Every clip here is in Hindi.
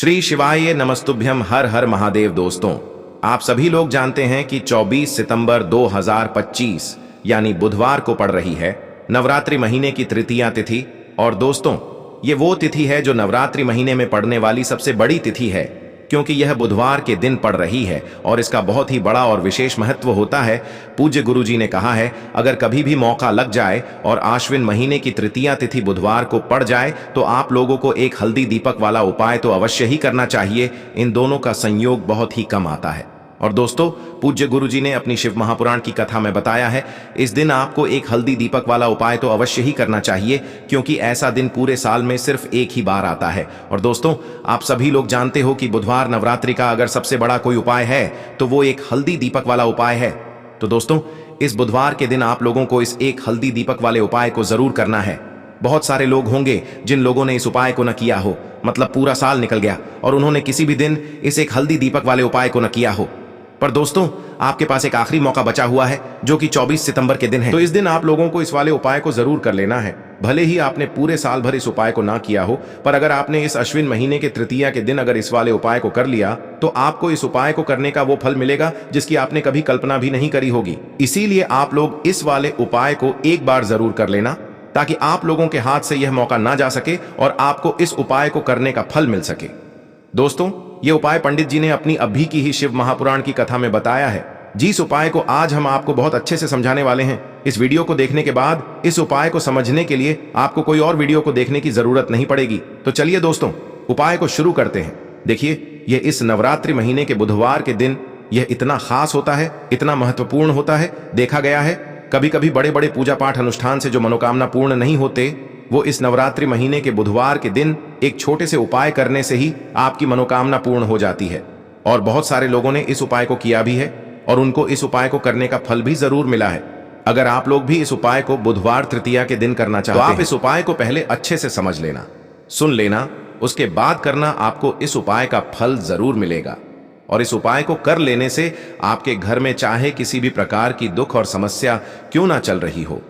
श्री शिवाय नमस्तुभ्यम। हर हर महादेव। दोस्तों, आप सभी लोग जानते हैं कि 24 सितंबर 2025 यानी बुधवार को पड़ रही है नवरात्रि महीने की तृतीया तिथि। और दोस्तों, ये वो तिथि है जो नवरात्रि महीने में पड़ने वाली सबसे बड़ी तिथि है, क्योंकि यह बुधवार के दिन पड़ रही है और इसका बहुत ही बड़ा और विशेष महत्व होता है। पूज्य गुरु जी ने कहा है, अगर कभी भी मौका लग जाए और आश्विन महीने की तृतीया तिथि बुधवार को पड़ जाए तो आप लोगों को एक हल्दी दीपक वाला उपाय तो अवश्य ही करना चाहिए। इन दोनों का संयोग बहुत ही कम आता है। और दोस्तों, पूज्य गुरु जी ने अपनी शिव महापुराण की कथा में बताया है, इस दिन आपको एक हल्दी दीपक वाला उपाय तो अवश्य ही करना चाहिए, क्योंकि ऐसा दिन पूरे साल में सिर्फ एक ही बार आता है। और दोस्तों, आप सभी लोग जानते हो कि बुधवार नवरात्रि का अगर सबसे बड़ा कोई उपाय है तो वो एक हल्दी दीपक वाला उपाय है। तो दोस्तों, इस बुधवार के दिन आप लोगों को इस एक हल्दी दीपक वाले उपाय को जरूर करना है। बहुत सारे लोग होंगे जिन लोगों ने इस उपाय को न किया हो, मतलब पूरा साल निकल गया और उन्होंने किसी भी दिन इस एक हल्दी दीपक वाले उपाय को न किया हो। पर दोस्तों, आपके पास एक आखिरी मौका बचा हुआ है जो कि 24 सितंबर के दिन है। तो इस दिन आप लोगों को इस वाले उपाय को जरूर कर लेना है। भले ही आपने पूरे साल भर इस उपाय को ना किया हो, पर अगर आपने इस अश्विन महीने के तृतीया के दिन अगर इस वाले उपाय को कर लिया तो आपको इस उपाय को करने का वो फल मिलेगा जिसकी आपने कभी कल्पना भी नहीं करी होगी। इसीलिए आप लोग इस वाले उपाय को एक बार जरूर कर लेना, ताकि आप लोगों के हाथ से यह मौका ना जा सके और आपको इस उपाय को करने का फल मिल सके। दोस्तों, ये उपाय पंडित जी ने अपनी अभी की ही शिव महापुराण की कथा में बताया है। जिस उपाय को आज हम आपको बहुत अच्छे से समझाने वाले हैं, इस वीडियो को देखने के बाद इस उपाय को समझने के लिए आपको कोई और वीडियो को देखने की जरूरत नहीं पड़ेगी। तो चलिए दोस्तों, उपाय को शुरू करते हैं। देखिए, यह इस नवरात्रि महीने के बुधवार के दिन यह इतना खास होता है, इतना महत्वपूर्ण होता है। देखा गया है कभी कभी बड़े बड़े पूजा पाठ अनुष्ठान से जो मनोकामना पूर्ण नहीं होते, वो इस नवरात्रि महीने के बुधवार के दिन एक छोटे से उपाय करने से ही आपकी मनोकामना पूर्ण हो जाती है। और बहुत सारे लोगों ने इस उपाय को किया भी है और उनको इस उपाय को करने का फल भी जरूर मिला है। अगर आप लोग भी इस उपाय को बुधवार तृतीया के दिन करना चाहते हैं तो आप इस उपाय को पहले अच्छे से समझ लेना, सुन लेना, उसके बाद करना। आपको इस उपाय का फल जरूर मिलेगा। और इस उपाय को कर लेने से आपके घर में चाहे किसी भी प्रकार की दुख और समस्या क्यों ना चल रही हो,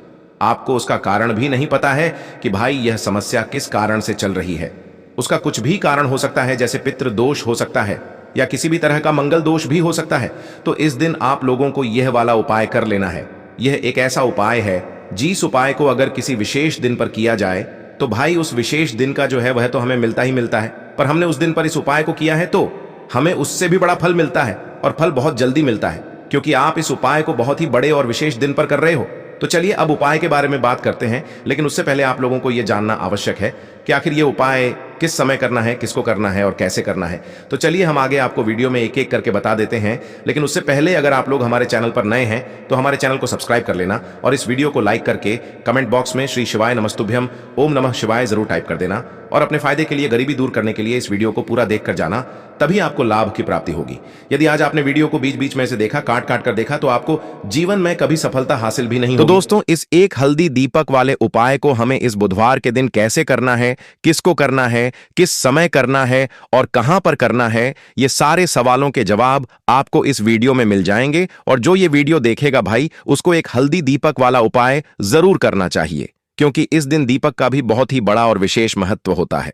आपको उसका कारण भी नहीं पता है कि भाई यह समस्या किस कारण से चल रही है। उसका कुछ भी कारण हो सकता है, जैसे पितृ दोष हो सकता है या किसी भी तरह का मंगल दोष भी हो सकता है। तो इस दिन आप लोगों को यह वाला उपाय कर लेना है। यह एक ऐसा उपाय है, जिस उपाय को अगर किसी विशेष दिन पर किया जाए तो भाई उस विशेष दिन का जो है वह तो हमें मिलता ही मिलता है, पर हमने उस दिन पर इस उपाय को किया है तो हमें उससे भी बड़ा फल मिलता है, और फल बहुत जल्दी मिलता है, क्योंकि आप इस उपाय को बहुत ही बड़े और विशेष दिन पर कर रहे हो। तो चलिए अब उपाय के बारे में बात करते हैं, लेकिन उससे पहले आप लोगों को यह जानना आवश्यक है कि आखिर ये उपाय किस समय करना है, किसको करना है और कैसे करना है। तो चलिए हम आगे आपको वीडियो में एक एक करके बता देते हैं। लेकिन उससे पहले अगर आप लोग हमारे चैनल पर नए हैं तो हमारे चैनल को सब्सक्राइब कर लेना और इस वीडियो को लाइक करके कमेंट बॉक्स में श्री शिवाय नमस्तुभ्यम ओम नमः शिवाय जरूर टाइप कर देना। और अपने फायदे के लिए, गरीबी दूर करने के लिए इस वीडियो को पूरा देख कर जाना, तभी आपको लाभ की प्राप्ति होगी। यदि आज आपने वीडियो को बीच बीच में से देखा, काट काट कर देखा, तो आपको जीवन में कभी सफलता हासिल भी नहीं होगी। तो दोस्तों, इस एक हल्दी दीपक वाले उपाय को हमें इस बुधवार के दिन कैसे करना है, किसको करना है, किस समय करना है और कहां पर करना है, ये सारे सवालों के जवाब आपको इस वीडियो में मिल जाएंगे। और जो ये वीडियो देखेगा भाई, उसको एक हल्दी दीपक वाला उपाय जरूर करना चाहिए, क्योंकि इस दिन दीपक का भी बहुत ही बड़ा और विशेष महत्व होता है।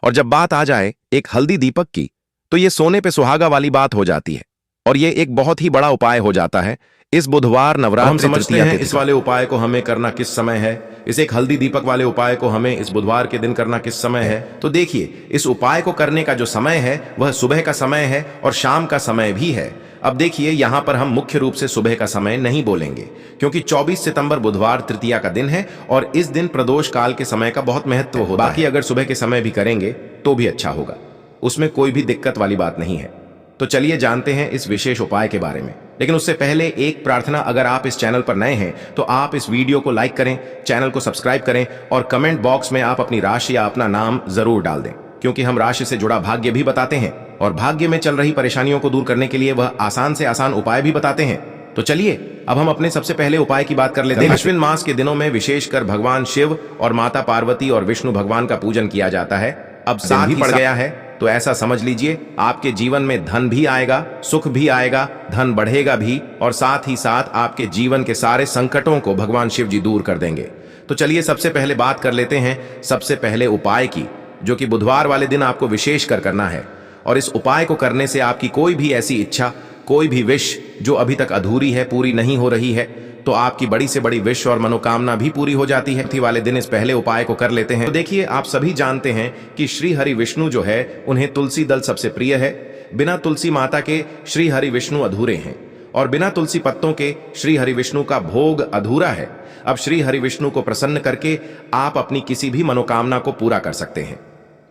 और जब बात आ जाए एक हल्दी दीपक की, तो ये सोने पे सुहागा वाली बात हो जाती है और ये एक बहुत ही बड़ा उपाय हो जाता है इस बुधवार नवरात्रि। हम समझते हैं इस वाले उपाय को हमें करना किस समय है, इस एक हल्दी दीपक वाले उपाय को हमें इस बुधवार के दिन करना किस समय है। तो देखिए, इस उपाय को करने का जो समय है वह सुबह का समय है और शाम का समय भी है। अब देखिए, यहां पर हम मुख्य रूप से सुबह का समय नहीं बोलेंगे, क्योंकि 24 सितंबर बुधवार तृतीया का दिन है और इस दिन प्रदोष काल के समय का बहुत महत्व होता है। बाकी अगर सुबह के समय भी करेंगे तो भी अच्छा होगा, उसमें कोई भी दिक्कत वाली बात नहीं है। तो चलिए जानते हैं इस विशेष उपाय के बारे में। लेकिन उससे पहले एक प्रार्थना, अगर आप इस चैनल पर नए हैं तो आप इस वीडियो को लाइक करें, चैनल को सब्सक्राइब करें और कमेंट बॉक्स में आप अपनी राशि या अपना नाम जरूर डाल दें, क्योंकि हम राशि से जुड़ा भाग्य भी बताते हैं और भाग्य में चल रही परेशानियों को दूर करने के लिए वह आसान से आसान उपाय भी बताते हैं। तो चलिए अब हम अपने सबसे पहले उपाय की बात कर लेते हैं। अश्विन मास के दिनों में विशेषकर भगवान शिव और माता पार्वती और विष्णु भगवान का पूजन किया जाता है। अब साथ ही पड़ गया है तो ऐसा समझ लीजिए, आपके जीवन में धन भी आएगा, सुख भी आएगा, धन बढ़ेगा भी, और साथ ही साथ आपके जीवन के सारे संकटों को भगवान शिव जी दूर कर देंगे। तो चलिए सबसे पहले बात कर लेते हैं सबसे पहले उपाय की, जो कि बुधवार वाले दिन आपको विशेष कर करना है। और इस उपाय को करने से आपकी कोई भी ऐसी इच्छा, कोई भी विश जो अभी तक अधूरी है, पूरी नहीं हो रही है, तो आपकी बड़ी से बड़ी विश और मनोकामना भी पूरी हो जाती है। चतुर्थी वाले दिन इस पहले उपाय को कर लेते हैं। तो देखिए, आप सभी जानते हैं कि श्री हरि विष्णु जो है, उन्हें तुलसी दल सबसे प्रिय है। बिना तुलसी माता के श्री हरि विष्णु अधूरे हैं और बिना तुलसी पत्तों के श्री हरि विष्णु का भोग अधूरा है। अब श्री हरि विष्णु को प्रसन्न करके आप अपनी किसी भी मनोकामना को पूरा कर सकते हैं,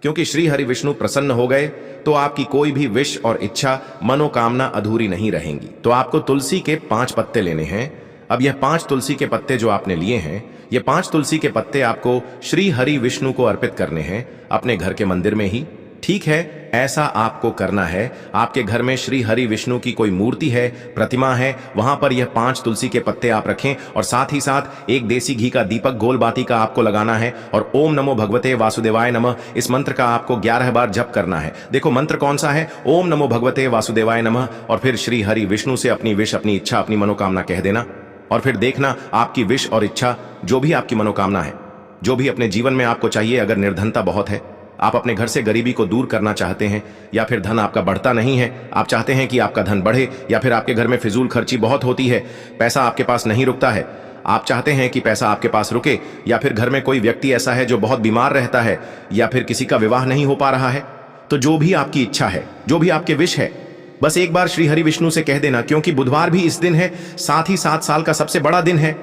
क्योंकि श्री हरि विष्णु प्रसन्न हो गए तो आपकी कोई भी विश और इच्छा, मनोकामना अधूरी नहीं रहेंगी। तो आपको तुलसी के 5 पत्ते लेने हैं। अब यह 5 तुलसी के पत्ते जो आपने लिए हैं, ये 5 तुलसी के पत्ते आपको श्री हरि विष्णु को अर्पित करने हैं अपने घर के मंदिर में ही। ठीक है, ऐसा आपको करना है। आपके घर में श्री हरि विष्णु की कोई मूर्ति है, प्रतिमा है, वहां पर यह 5 तुलसी के पत्ते आप रखें और साथ ही साथ एक देसी घी का दीपक गोल बाती का आपको लगाना है और ओम नमो भगवते वासुदेवाय नमः, इस मंत्र का आपको 11 बार जप करना है। देखो मंत्र कौन सा है, ओम नमो भगवते वासुदेवाय नमः, और फिर श्री हरि विष्णु से अपनी विश, अपनी इच्छा, अपनी मनोकामना कह देना और फिर देखना आपकी विश और इच्छा, जो भी आपकी मनोकामना है, जो भी अपने जीवन में आपको चाहिए। अगर निर्धनता बहुत है, आप अपने घर से गरीबी को दूर करना चाहते हैं, या फिर धन आपका बढ़ता नहीं है, आप चाहते हैं कि आपका धन बढ़े, या फिर आपके घर में फिजूल खर्ची बहुत होती है, पैसा आपके पास नहीं रुकता है, आप चाहते हैं कि पैसा आपके पास रुके, या फिर घर में कोई व्यक्ति ऐसा है जो बहुत बीमार रहता है, या फिर किसी का विवाह नहीं हो पा रहा है, तो जो भी आपकी इच्छा है, जो भी आपके विश है, बस एक बार श्री हरि विष्णु से कह देना। क्योंकि बुधवार भी इस दिन है, साथ ही साथ साल का सबसे बड़ा दिन है।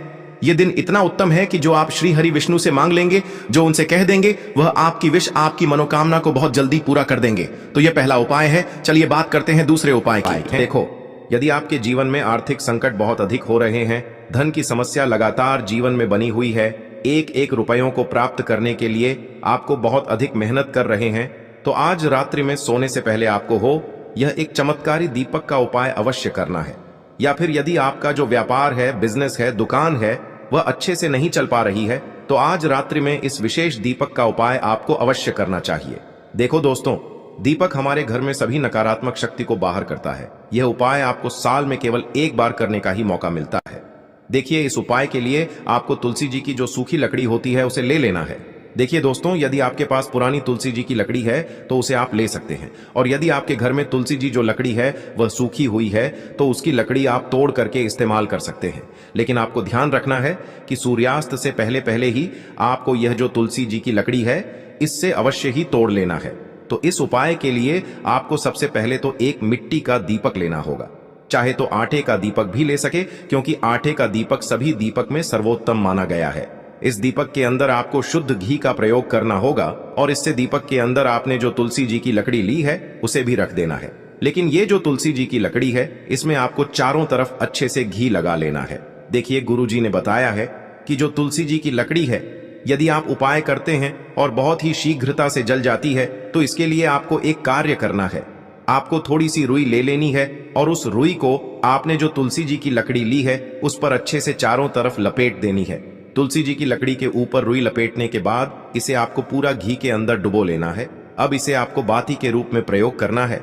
यह दिन इतना उत्तम है कि जो आप श्री हरि विष्णु से मांग लेंगे, जो उनसे कह देंगे, वह आपकी विश, आपकी मनोकामना को बहुत जल्दी पूरा कर देंगे। तो यह पहला उपाय है। चलिए बात करते हैं दूसरे उपाय की। देखो, यदि आपके जीवन में आर्थिक संकट बहुत अधिक हो रहे हैं, धन की समस्या लगातार जीवन में बनी हुई है, एक एक रुपयों को प्राप्त करने के लिए आपको बहुत अधिक मेहनत कर रहे हैं, तो आज रात्रि में सोने से पहले आपको हो यह एक चमत्कारी दीपक का उपाय अवश्य करना है। या फिर यदि आपका जो व्यापार है, बिजनेस है, दुकान है, वह अच्छे से नहीं चल पा रही है, तो आज रात्रि में इस विशेष दीपक का उपाय आपको अवश्य करना चाहिए। देखो दोस्तों, दीपक हमारे घर में सभी नकारात्मक शक्ति को बाहर करता है। यह उपाय आपको साल में केवल एक बार करने का ही मौका मिलता है। देखिए, इस उपाय के लिए आपको तुलसी जी की जो सूखी लकड़ी होती है उसे ले लेना है। देखिए दोस्तों, यदि आपके पास पुरानी तुलसी जी की लकड़ी है तो उसे आप ले सकते हैं, और यदि आपके घर में तुलसी जी जो लकड़ी है वह सूखी हुई है तो उसकी लकड़ी आप तोड़ करके इस्तेमाल कर सकते हैं। लेकिन आपको ध्यान रखना है कि सूर्यास्त से पहले पहले ही आपको यह जो तुलसी जी की लकड़ी है, इससे अवश्य ही तोड़ लेना है। तो इस उपाय के लिए आपको सबसे पहले तो एक मिट्टी का दीपक लेना होगा। चाहे तो आटे का दीपक भी ले सके, क्योंकि आटे का दीपक सभी दीपक में सर्वोत्तम माना गया है। इस दीपक के अंदर आपको शुद्ध घी का प्रयोग करना होगा और इससे दीपक के अंदर आपने जो तुलसी जी की लकड़ी ली है उसे भी रख देना है। लेकिन ये जो तुलसी जी की लकड़ी है, इसमें आपको चारों तरफ अच्छे से घी लगा लेना है। देखिए, गुरु जी ने बताया है कि जो तुलसी जी की लकड़ी है, यदि आप उपाय करते हैं और बहुत ही शीघ्रता से जल जाती है, तो इसके लिए आपको एक कार्य करना है। आपको थोड़ी सी रुई ले लेनी है और उस रुई को आपने जो तुलसी जी की लकड़ी ली है उस पर अच्छे से चारों तरफ लपेट देनी है। तुलसी जी की लकड़ी के ऊपर रुई लपेटने के बाद इसे आपको पूरा घी के अंदर डुबो लेना है। अब इसे आपको बाती के रूप में प्रयोग करना है।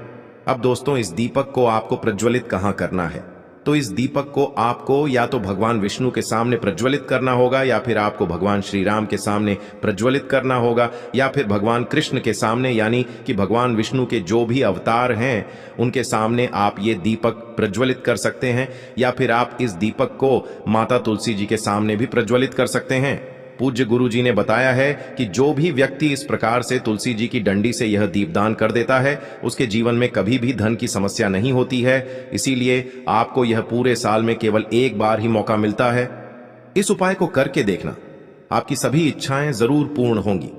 अब दोस्तों, इस दीपक को आपको प्रज्वलित कहाँ करना है? तो इस दीपक को आपको या तो भगवान विष्णु के सामने प्रज्वलित करना होगा, या फिर आपको भगवान श्री राम के सामने प्रज्वलित करना होगा, या फिर भगवान कृष्ण के सामने, यानी कि भगवान विष्णु के जो भी अवतार हैं उनके सामने आप ये दीपक प्रज्वलित कर सकते हैं, या फिर आप इस दीपक को माता तुलसी जी के सामने भी प्रज्वलित कर सकते हैं। पूज्य गुरु जी ने बताया है कि जो भी व्यक्ति इस प्रकार से तुलसी जी की डंडी से यह दीपदान कर देता है, उसके जीवन में कभी भी धन की समस्या नहीं होती है। इसीलिए आपको यह पूरे साल में केवल एक बार ही मौका मिलता है। इस उपाय को करके देखना, आपकी सभी इच्छाएं जरूर पूर्ण होंगी।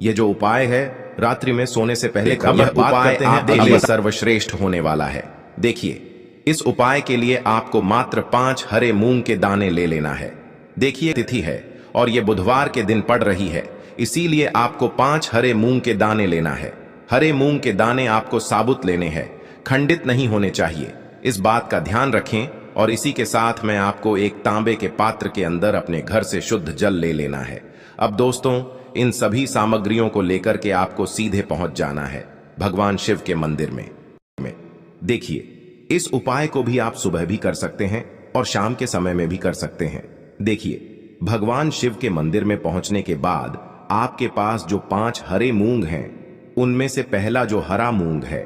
यह जो उपाय है, रात्रि में सोने से पहले का यह उपाय आपके लिए सर्वश्रेष्ठ होने वाला है। देखिए, इस उपाय के लिए आपको मात्र 5 हरे मूंग के दाने ले लेना है। देखिए, तिथि है और ये बुधवार के दिन पड़ रही है, इसीलिए आपको 5 हरे मूंग के दाने लेना है। हरे मूंग के दाने आपको साबुत लेने हैं, खंडित नहीं होने चाहिए। इस बात का ध्यान रखें। और इसी के साथ में आपको एक तांबे के पात्र के अंदर अपने घर से शुद्ध जल ले लेना है। अब दोस्तों, इन सभी सामग्रियों को लेकर के आपको सीधे पहुंच जाना है भगवान शिव के मंदिर में। देखिए, इस उपाय को भी आप सुबह भी कर सकते हैं और शाम के समय में भी कर सकते हैं। देखिए, भगवान शिव के मंदिर में पहुंचने के बाद आपके पास जो 5 हरे मूंग हैं, उनमें से पहला जो हरा मूंग है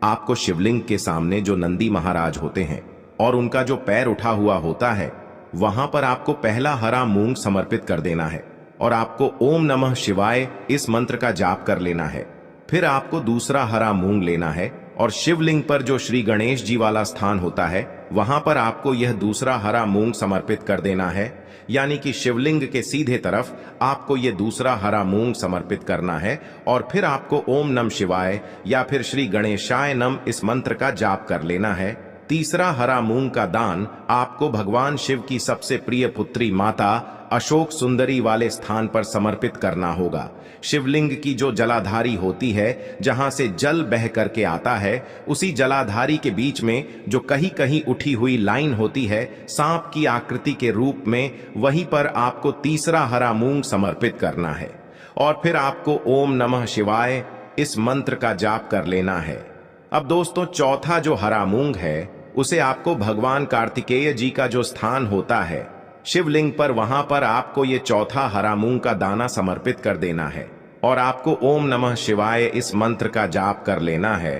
आपको शिवलिंग के सामने जो नंदी महाराज होते हैं और उनका जो पैर उठा हुआ होता है, वहां पर आपको पहला हरा मूंग समर्पित कर देना है और आपको ओम नमः शिवाय इस मंत्र का जाप कर लेना है। फिर आपको दूसरा हरा मूंग लेना है और शिवलिंग पर जो श्री गणेश जी वाला स्थान होता है, वहां पर आपको यह दूसरा हरा मूंग समर्पित कर देना है। यानी कि शिवलिंग के सीधे तरफ आपको यह दूसरा हरा मूंग समर्पित करना है और फिर आपको ओम नमः शिवाय या फिर श्री गणेशाय नम इस मंत्र का जाप कर लेना है। तीसरा हरा मूंग का दान आपको भगवान शिव की सबसे प्रिय पुत्री माता अशोक सुंदरी वाले स्थान पर समर्पित करना होगा। शिवलिंग की जो जलाधारी होती है, जहां से जल बह करके आता है, उसी जलाधारी के बीच में जो कहीं कहीं उठी हुई लाइन होती है सांप की आकृति के रूप में, वहीं पर आपको तीसरा हरा मूंग समर्पित करना है और फिर आपको ओम नमः शिवाय इस मंत्र का जाप कर लेना है। अब दोस्तों, चौथा जो हरा मूंग है उसे आपको भगवान कार्तिकेय जी का जो स्थान होता है शिवलिंग पर, वहां पर आपको ये चौथा हरा मूंग का दाना समर्पित कर देना है और आपको ओम नमः शिवाय इस मंत्र का जाप कर लेना है।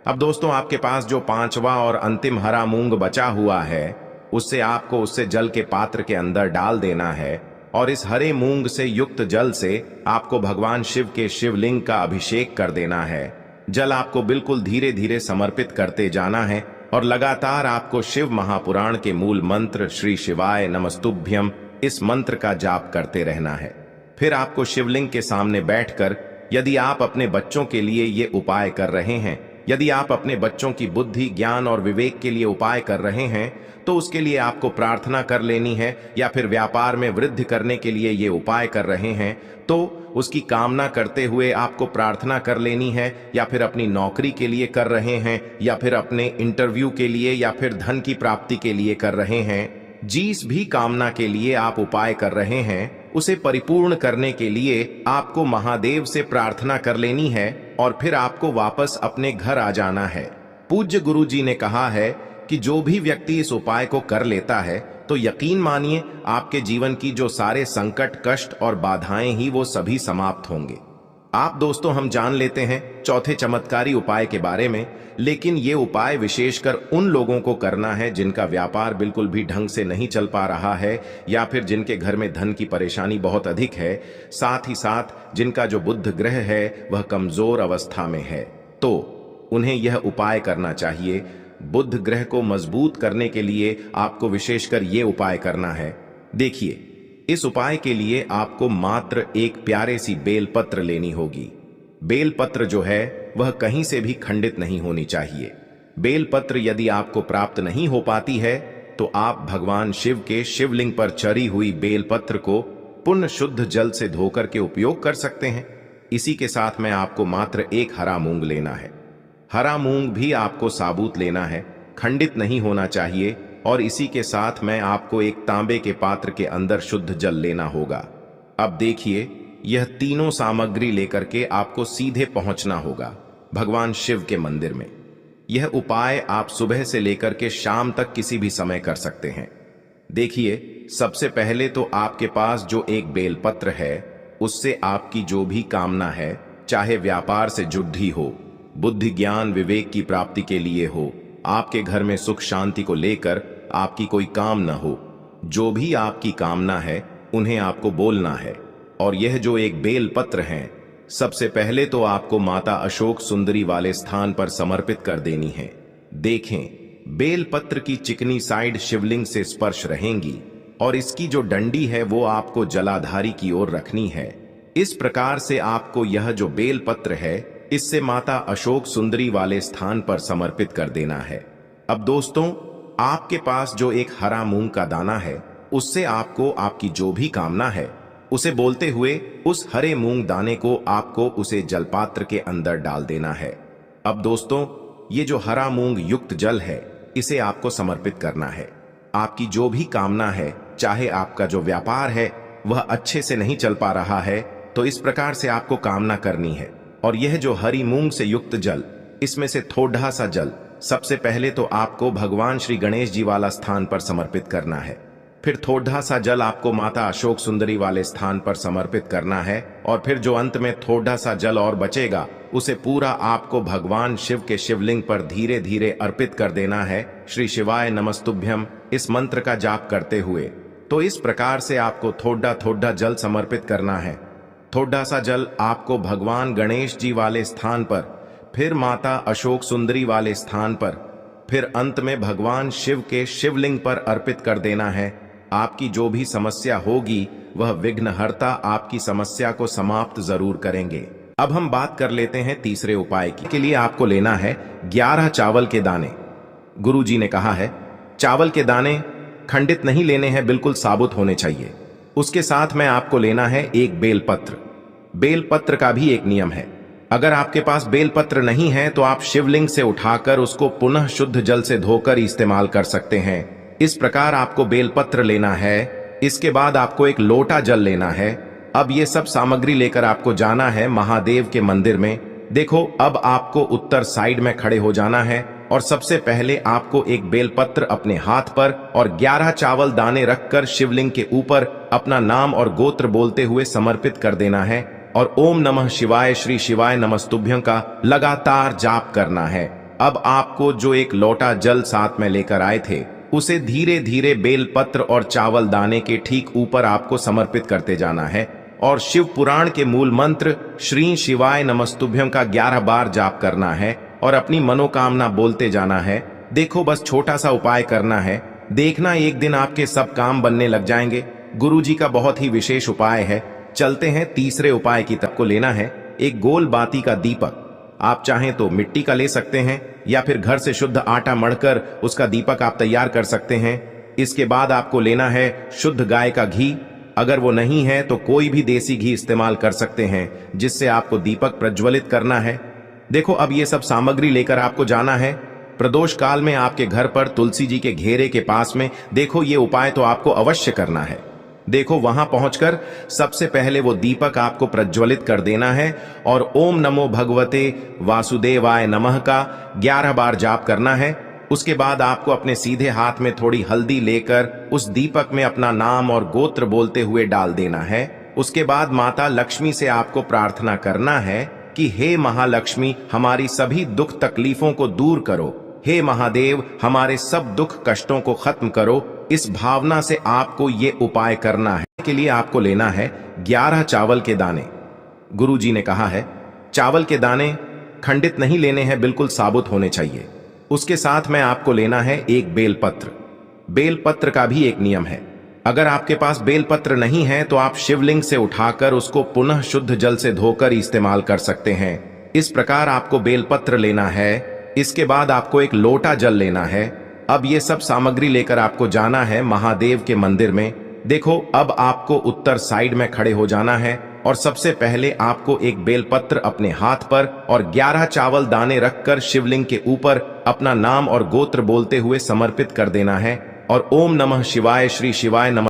अब दोस्तों, आपके पास जो पांचवा और अंतिम हरा मूंग बचा हुआ है, उससे जल के पात्र के अंदर डाल देना है और इस हरे मूंग से युक्त जल से आपको भगवान शिव के शिवलिंग का अभिषेक कर देना है। जल आपको बिल्कुल धीरे धीरे समर्पित करते जाना है और लगातार आपको शिव महापुराण के मूल मंत्र श्री शिवाय नमस्तुभ्यम इस मंत्र का जाप करते रहना है। फिर आपको शिवलिंग के सामने बैठकर, यदि आप अपने बच्चों के लिए ये उपाय कर रहे हैं, यदि आप अपने बच्चों की बुद्धि, ज्ञान और विवेक के लिए उपाय कर रहे हैं, तो उसके लिए आपको प्रार्थना कर लेनी है, या फिर व्यापार में वृद्धि करने के लिए ये उपाय कर रहे हैं तो उसकी कामना करते हुए आपको प्रार्थना कर लेनी है, या फिर अपनी नौकरी के लिए कर रहे हैं, या फिर अपने इंटरव्यू के लिए, या फिर धन की प्राप्ति के लिए कर रहे हैं। जिस भी कामना के लिए आप उपाय कर रहे हैं, उसे परिपूर्ण करने के लिए आपको महादेव से प्रार्थना कर लेनी है और फिर आपको वापस अपने घर आ जाना है। पूज्य गुरु जी ने कहा है कि जो भी व्यक्ति इस उपाय को कर लेता है, तो यकीन मानिए आपके जीवन की जो सारे संकट, कष्ट और बाधाएं ही वो सभी समाप्त होंगे। आप दोस्तों, हम जान लेते हैं चौथे चमत्कारी उपाय के बारे में, लेकिन ये उपाय विशेषकर उन लोगों को करना है जिनका व्यापार बिल्कुल भी ढंग से नहीं चल पा रहा है, या फिर जिनके घर में धन की परेशानी बहुत अधिक है, साथ ही साथ जिनका जो बुध ग्रह है वह कमजोर अवस्था में है, तो उन्हें यह उपाय करना चाहिए। बुध ग्रह को मजबूत करने के लिए आपको विशेषकर ये उपाय करना है। देखिए, इस उपाय के लिए आपको मात्र एक प्यारे सी बेलपत्र लेनी होगी। बेलपत्र जो है वह कहीं से भी खंडित नहीं होनी चाहिए। बेलपत्र यदि आपको प्राप्त नहीं हो पाती है, तो आप भगवान शिव के शिवलिंग पर चढ़ी हुई बेलपत्र को पुण्य शुद्ध जल से धोकर के उपयोग कर सकते हैं। इसी के साथ में आपको मात्र एक हरा मूंग लेना है। हरा मूंग भी आपको साबुत लेना है, खंडित नहीं होना चाहिए, और इसी के साथ में आपको एक तांबे के पात्र के अंदर शुद्ध जल लेना होगा। अब देखिए, यह तीनों सामग्री लेकर के आपको सीधे पहुंचना होगा भगवान शिव के मंदिर में। यह उपाय आप सुबह से लेकर के शाम तक किसी भी समय कर सकते हैं। देखिए, सबसे पहले तो आपके पास जो एक बेलपत्र है, उससे आपकी जो भी कामना है, चाहे व्यापार से जुड़ी हो, बुद्धि ज्ञान विवेक की प्राप्ति के लिए हो, आपके घर में सुख शांति को लेकर आपकी कोई काम न हो, जो भी आपकी कामना है उन्हें आपको बोलना है। और यह जो एक बेल पत्र है, सबसे पहले तो आपको माता अशोक सुंदरी वाले स्थान पर समर्पित कर देनी है। देखें, बेल पत्र की चिकनी साइड शिवलिंग से स्पर्श रहेंगी और इसकी जो डंडी है वो आपको जलाधारी की ओर रखनी है। इस प्रकार से आपको यह जो बेल पत्र है, इससे माता अशोक सुंदरी वाले स्थान पर समर्पित कर देना है। अब दोस्तों, आपके पास जो एक हरा मूंग का दाना है, उससे आपको आपकी जो भी कामना है उसे बोलते हुए उस हरे मूंग दाने को आपको उसे जलपात्र के अंदर डाल देना है। अब दोस्तों, ये जो हरा मूंग युक्त जल है, इसे आपको समर्पित करना है। आपकी जो भी कामना है, चाहे आपका जो व्यापार है वह अच्छे से नहीं चल पा रहा है, तो इस प्रकार से आपको कामना करनी है। और यह जो हरी मूंग से युक्त जल, इसमें से थोड़ा सा जल सबसे पहले तो आपको भगवान श्री गणेश जी वाला स्थान पर समर्पित करना है। फिर थोड़ा सा जल आपको माता अशोक सुंदरी वाले स्थान पर समर्पित करना है और फिर जो अंत में थोड़ा सा जल और बचेगा उसे पूरा आपको भगवान शिव के शिवलिंग पर धीरे धीरे अर्पित कर देना है। श्री शिवाय नमस्तुभ्यम इस मंत्र का जाप करते हुए। तो इस प्रकार से आपको थोड़ा थोड़ा जल समर्पित करना है। थोड़ा सा जल आपको भगवान गणेश जी वाले स्थान पर, फिर माता अशोक सुंदरी वाले स्थान पर, फिर अंत में भगवान शिव के शिवलिंग पर अर्पित कर देना है। आपकी जो भी समस्या होगी वह विघ्नहर्ता आपकी समस्या को समाप्त जरूर करेंगे। अब हम बात कर लेते हैं तीसरे उपाय की। के लिए आपको लेना है 11 चावल के दाने। गुरुजी ने कहा है चावल के दाने खंडित नहीं लेने हैं, बिल्कुल साबुत होने चाहिए। उसके साथ में आपको लेना है एक बेलपत्र। बेलपत्र का भी एक नियम है, अगर आपके पास बेलपत्र नहीं है तो आप शिवलिंग से उठाकर उसको पुनः शुद्ध जल से धोकर इस्तेमाल कर सकते हैं। इस प्रकार आपको बेलपत्र लेना है। इसके बाद आपको एक लोटा जल लेना है। अब ये सब सामग्री लेकर आपको जाना है महादेव के मंदिर में। देखो अब आपको उत्तर साइड में खड़े हो जाना है और सबसे पहले आपको एक बेलपत्र अपने हाथ पर और 11 चावल दाने रखकर शिवलिंग के ऊपर अपना नाम और गोत्र बोलते हुए समर्पित कर देना है और ओम नमः शिवाय श्री शिवाय नमस्तुभ्यं का लगातार जाप करना है। अब आपको जो एक लोटा जल साथ में लेकर आए थे उसे धीरे धीरे बेलपत्र और चावल दाने के ठीक ऊपर आपको समर्पित करते जाना है और शिव पुराण के मूल मंत्र श्री शिवाय नमस्तुभ्यं का 11 बार जाप करना है और अपनी मनोकामना बोलते जाना है। देखो बस छोटा सा उपाय करना है, देखना एक दिन आपके सब काम बनने लग जाएंगे। गुरुजी का बहुत ही विशेष उपाय है। चलते हैं तीसरे उपाय की तरफ। को लेना है एक गोल बाती का दीपक। आप चाहें तो मिट्टी का ले सकते हैं या फिर घर से शुद्ध आटा मढ़कर उसका दीपक आप तैयार कर सकते हैं। इसके बाद आपको लेना है शुद्ध गाय का घी। अगर वो नहीं है तो कोई भी देसी घी इस्तेमाल कर सकते हैं जिससे आपको दीपक प्रज्वलित करना है। देखो अब ये सब सामग्री लेकर आपको जाना है प्रदोष काल में आपके घर पर तुलसी जी के घेरे के पास में। देखो ये उपाय तो आपको अवश्य करना है। देखो वहां पहुंचकर सबसे पहले वो दीपक आपको प्रज्वलित कर देना है और ओम नमो भगवते वासुदेवाय नमः का 11 बार जाप करना है। उसके बाद आपको अपने सीधे हाथ में थोड़ी हल्दी लेकर उस दीपक में अपना नाम और गोत्र बोलते हुए डाल देना है। उसके बाद माता लक्ष्मी से आपको प्रार्थना करना है कि हे महालक्ष्मी हमारी सभी दुख तकलीफों को दूर करो, हे महादेव हमारे सब दुख कष्टों को खत्म करो। इस भावना से आपको ये उपाय करना है। के लिए आपको लेना है 11 चावल के दाने। गुरुजी ने कहा है चावल के दाने खंडित नहीं लेने हैं, बिल्कुल साबुत होने चाहिए। उसके साथ में आपको लेना है एक बेलपत्र। बेलपत्र का भी एक नियम है, अगर आपके पास बेलपत्र नहीं है तो आप शिवलिंग से उठाकर उसको पुनः शुद्ध जल से धोकर इस्तेमाल कर सकते हैं। इस प्रकार आपको बेलपत्र लेना है। इसके बाद आपको एक लोटा जल लेना है। अब ये सब सामग्री लेकर आपको जाना है महादेव के मंदिर में। देखो अब आपको उत्तर साइड में खड़े हो जाना है और सबसे पहले आपको एक बेलपत्र अपने हाथ पर और 11 चावल दाने रखकर शिवलिंग के ऊपर अपना नाम और गोत्र बोलते हुए समर्पित कर देना है और ओम नमः शिवाय श्री शिवाय नमः